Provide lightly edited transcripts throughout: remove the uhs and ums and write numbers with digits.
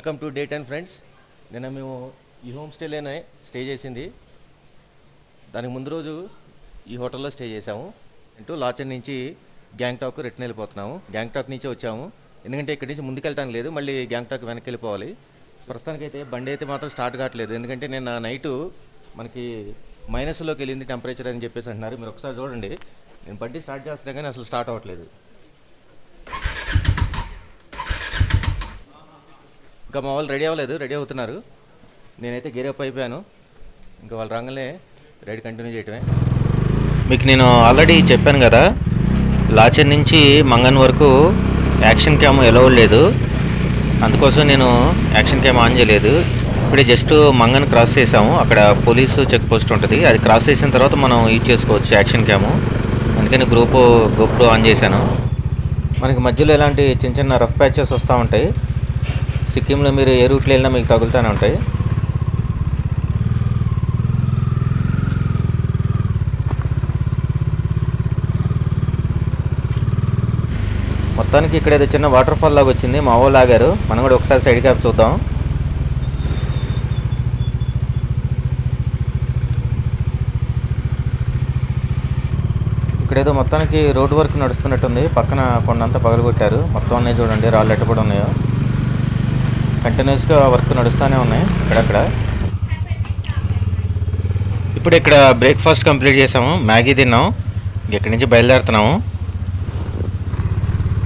Welcome to day 10 friends. నిన్న మేము ఈ హోమ్ స్టేలోనే స్టే చేసింది. దానికి ముందు రోజు ఈ హోటల్లో స్టే చేసాము. అంటూ లాచన్ నుంచి గ్యాంగ్టాక్ రిటర్న్ వెళ్ళిపోతున్నాము. గ్యాంగ్టాక్ నుంచే వచ్చాము, ఎందుకంటే ఇక్కడి నుంచి ముందుకెళ్ళడానికి లేదు, మళ్ళీ గ్యాంగ్టాక్ వెనక్కి వెళ్ళిపోవాలి. ప్రస్తుతానికైతే బండి అయితే మాత్రం స్టార్ట్ కావట్లేదు, ఎందుకంటే నిన్న నైటు మనకి మైనస్లోకి వెళ్ళింది టెంపరేచర్ అని చెప్పేసి అంటున్నారు. మీరు ఒకసారి చూడండి, నేను బండి స్టార్ట్ చేస్తున్నా కానీ అసలు స్టార్ట్ అవ్వట్లేదు. ఇంకా మా వాళ్ళు రెడీ అవ్వలేదు, రెడీ అవుతున్నారు. నేనైతే గేర్ అప్ అయిపోయాను. ఇంకా వాళ్ళు రాగానే రైడ్ కంటిన్యూ చేయటమే. మీకు నేను ఆల్రెడీ చెప్పాను కదా, లాచన్ నుంచి మంగన్ వరకు యాక్షన్ క్యామ్ ఎలవ్ లేదు, అందుకోసం నేను యాక్షన్ క్యామ్ ఆన్ చేయలేదు. ఇప్పుడే జస్ట్ మంగన్ క్రాస్ చేసాము, అక్కడ పోలీసు చెక్ పోస్ట్ ఉంటుంది, అది క్రాస్ చేసిన తర్వాత మనం యూజ్ చేసుకోవచ్చు యాక్షన్ క్యాము. అందుకని గోప్రో ఆన్ చేశాను. మనకి మధ్యలో ఇలాంటి చిన్న చిన్న రఫ్ ప్యాచెస్ వస్తూ ఉంటాయి. సిక్కింలో మీరు ఏ రూట్లో వెళ్ళినా మీకు తగులుతూనే ఉంటాయి. మొత్తానికి ఇక్కడ ఏదో చిన్న వాటర్ ఫాల్ లాగా వచ్చింది, మా వాళ్ళు ఆగారు. మనం కూడా ఒకసారి సైడ్ క్యాప్ చూద్దాం. ఇక్కడేదో మొత్తానికి రోడ్ వర్క్ నడుస్తున్నట్టుంది, పక్కన కొండంతా పగలగొట్టారు. మొత్తం ఉన్నాయి చూడండి, రాళ్ళు ఎట్ట కూడా ఉన్నాయో. కంటిన్యూస్గా వర్క్ నడుస్తూనే ఉన్నాయి ఇక్కడక్కడ. ఇప్పుడు ఇక్కడ బ్రేక్ఫాస్ట్ కంప్లీట్ చేసాము, మ్యాగీ తిన్నాం, ఇక్కడి నుంచి బయలుదేరుతున్నాము.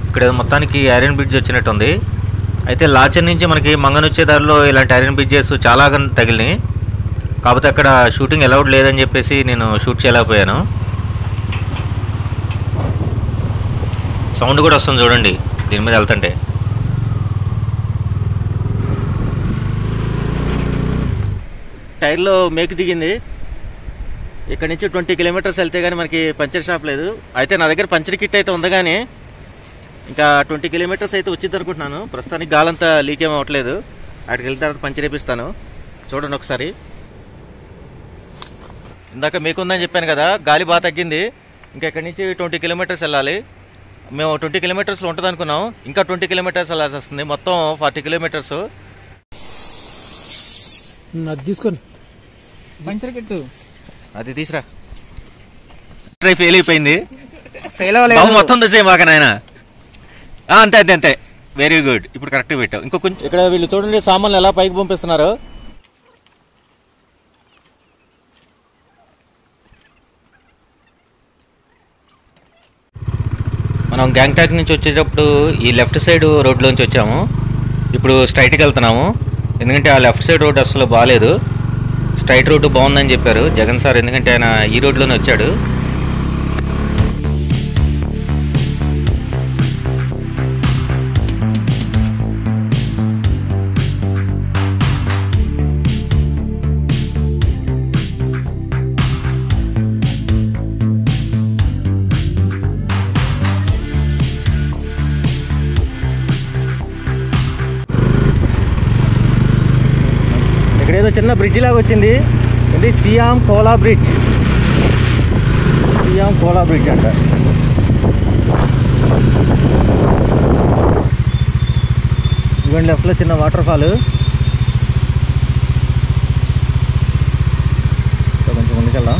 ఇక్కడ మొత్తానికి ఐరన్ బ్రిడ్జ్ వచ్చినట్టుంది. అయితే లాచన్ నుంచి మనకి మంగన్ వచ్చే దారిలో ఇలాంటి ఐరన్ బ్రిడ్జెస్ చాలా తగిలినాయి, కాకపోతే అక్కడ షూటింగ్ అలౌడ్ లేదని చెప్పేసి నేను షూట్ చేయలేకపోయాను. సౌండ్ కూడా వస్తుంది చూడండి దీని మీద వెళ్తుంటే. టైర్లో మేకు దిగింది. ఇక్కడ నుంచి 20 కిలోమీటర్స్ వెళ్తే కానీ మనకి పంచర్ షాప్ లేదు. అయితే నా దగ్గర పంచర్ కిట్ అయితే ఉంది, కానీ ఇంకా 20 కిలోమీటర్స్ అయితే వచ్చింది అనుకుంటున్నాను. ప్రస్తుతానికి గాలంతా లీక్ ఏమీ అవ్వట్లేదు. అక్కడికి వెళ్ళిన తర్వాత పంచర్ వేపిస్తాను, చూడండి ఒకసారి. ఇందాక మీకు ఉందని చెప్పాను కదా, గాలి బాగా తగ్గింది. ఇంకా ఇక్కడి నుంచి 20 కిలోమీటర్స్ వెళ్ళాలి. మేము 20 కిలోమీటర్స్లో ఉంటుంది అనుకున్నాం, ఇంకా 20 కిలోమీటర్స్ వెళ్ళాల్సి వస్తుంది. మొత్తం 40 కిలోమీటర్స్. అది తీసుకొని పంచర్ కిట్టు అది తీసురా. ట్రై ఫెయిల్ అయిపోయింది, ఫెయిల్ అవ్వలేదు మొత్తం దశ మాక నాయన. అంతే అంతే అంతే, వెరీ గుడ్. ఇప్పుడు కరెక్ట్ పెట్టావు. ఇంకో కొంచెం ఇక్కడ వీళ్ళు చూడండి సామాన్లు ఎలా పైకి పంపిస్తున్నారు. మనం గ్యాంగ్టాక్ నుంచి వచ్చేటప్పుడు ఈ లెఫ్ట్ సైడ్ రోడ్లోంచి వచ్చాము, ఇప్పుడు స్ట్రైట్కి వెళ్తున్నాము. ఎందుకంటే ఆ లెఫ్ట్ సైడ్ రోడ్ అసలు బాగాలేదు, స్ట్రైట్ రోడ్డు బాగుందని చెప్పారు జగన్ సార్, ఎందుకంటే ఆయన ఈ రోడ్లోనే వచ్చాడు. ఇక్కడ ఏదో చిన్న బ్రిడ్జ్ లాగా వచ్చింది, ఇది సియామ్ కోలా బ్రిడ్జ్. సియామ్ కోలా బ్రిడ్జ్ అంట. ఇవ్వండి లెఫ్ట్లో చిన్న వాటర్ ఫాల్. కొంచెం ముందుకెళ్దాం.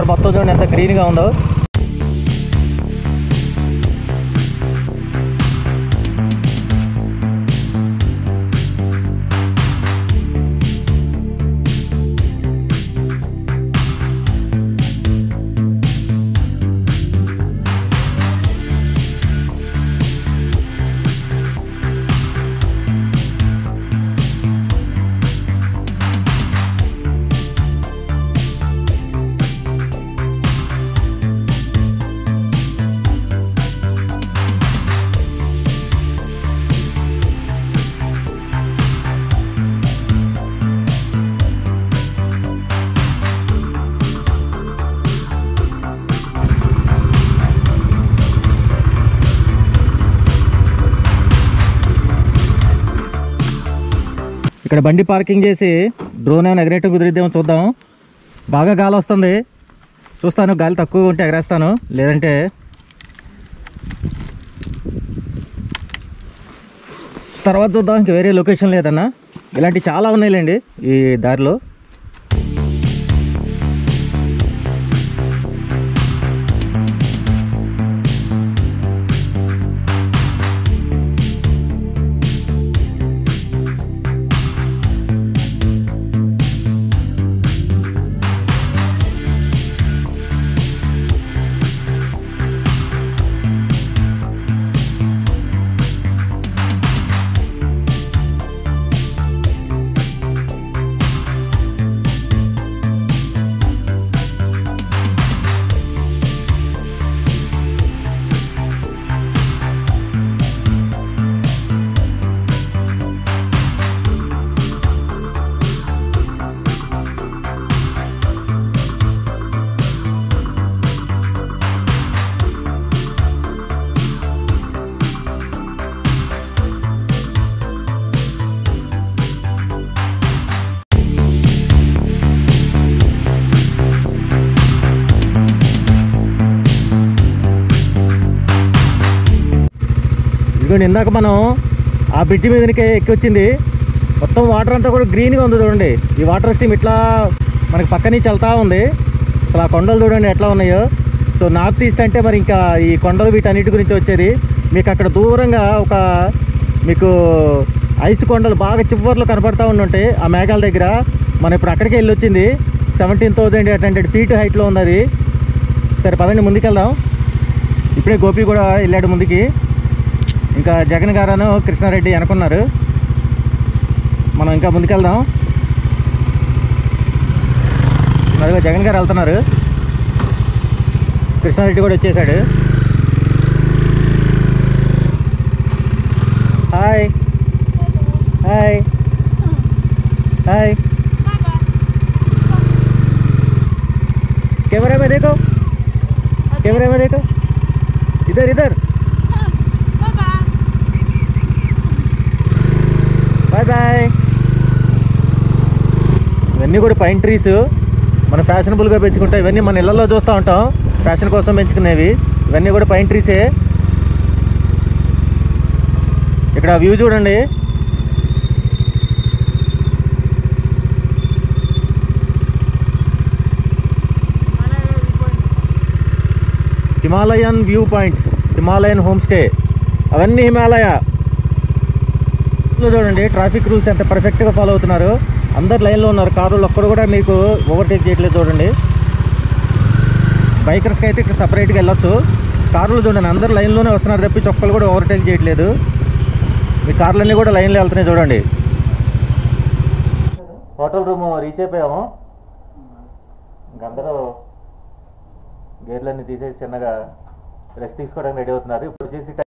వాటర్ మొత్తం చూడండి ఎంత గ్రీన్గా ఉందో. ఇక్కడ బండి పార్కింగ్ చేసి డ్రోన్ ఏమైనా ఎగరేయటం కుదిరిద్దేమో చూద్దాం. బాగా గాలి వస్తుంది, చూస్తాను. గాలి తక్కువ ఉంటే ఎగరేస్తాను, లేదంటే తర్వాత చూద్దాం. ఇంక వేరే లొకేషన్ లేదన్నా, ఇలాంటివి చాలా ఉన్నాయిలేండి ఈ దారిలో. ఇదిగోండి, ఇందాక మనం ఆ బ్రిడ్జి మీదకే ఎక్కి వచ్చింది. మొత్తం వాటర్ అంతా కూడా గ్రీన్గా ఉంది చూడండి. ఈ వాటర్ స్ట్రీమ్ ఇట్లా మనకి పక్క నుంచి వెళ్తూ ఉంది. అసలు ఆ కొండలు చూడండి ఎట్లా ఉన్నాయో. సో నార్త్ ఈస్ట్ అంటే మరి ఇంకా ఈ కొండలు వీటన్నిటి గురించి వచ్చేది. మీకు అక్కడ దూరంగా ఒక మీకు ఐస్ కొండలు బాగా చివర్లో కనపడతా ఉంటుంటాయి ఆ మేఘాల దగ్గర. మనం ఇప్పుడు అక్కడికి వెళ్ళి వచ్చింది. 17,800 feet హైట్లో ఉంది అది. సరే పదండి ముందుకెళ్దాం. ఇప్పుడే గోపి కూడా వెళ్ళాడు ముందుకి. ఇంకా జగన్ గారు కృష్ణారెడ్డి అనుకున్నారు. మనం ఇంకా ముందుకెళ్దాం. అదిగో జగన్ గారు వెళ్తున్నారు, కృష్ణారెడ్డి కూడా వచ్చేసాడు. Hi hi hi. कैमरा में देखो, कैमरा में देखो, इधर इधर. Bye bye. ఇవన్నీ కూడా పైన్ ట్రీస్ మనం ఫ్యాషనబుల్గా పెంచుకుంటాం. ఇవన్నీ మన ఇళ్లలో చూస్తూ ఉంటాం, ఫ్యాషన్ కోసం పెంచుకునేవి. ఇవన్నీ కూడా పైన్ ట్రీసే. ఇక్కడ వ్యూ చూడండి. Himalayan view point, Himalayan home stay, అవన్నీ హిమాలయ. చూడండి ట్రాఫిక్ రూల్స్ ఎంత పర్ఫెక్ట్గా ఫాలో అవుతున్నారు. అందరు లైన్లో ఉన్నారు. కారులు ఒక్కరు కూడా మీకు ఓవర్టేక్ చేయట్లేదు చూడండి. బైకర్స్కి అయితే ఇక్కడ సపరేట్గా వెళ్ళొచ్చు. కార్లు చూడండి అందరు లైన్లోనే వస్తున్నారు తప్పించి ఒక్కరు కూడా ఓవర్టేక్ చేయట్లేదు. మీ కార్లన్నీ కూడా లైన్లో వెళ్తున్నాయి చూడండి. హోటల్ రూమ్ రీచ్ అయిపోయాము. ఇంకందరూ గేర్లన్నీ తీసేసి చిన్నగా రెస్ట్ తీసుకోవడానికి రెడీ అవుతున్నారు. ఇప్పుడు వచ్చేసి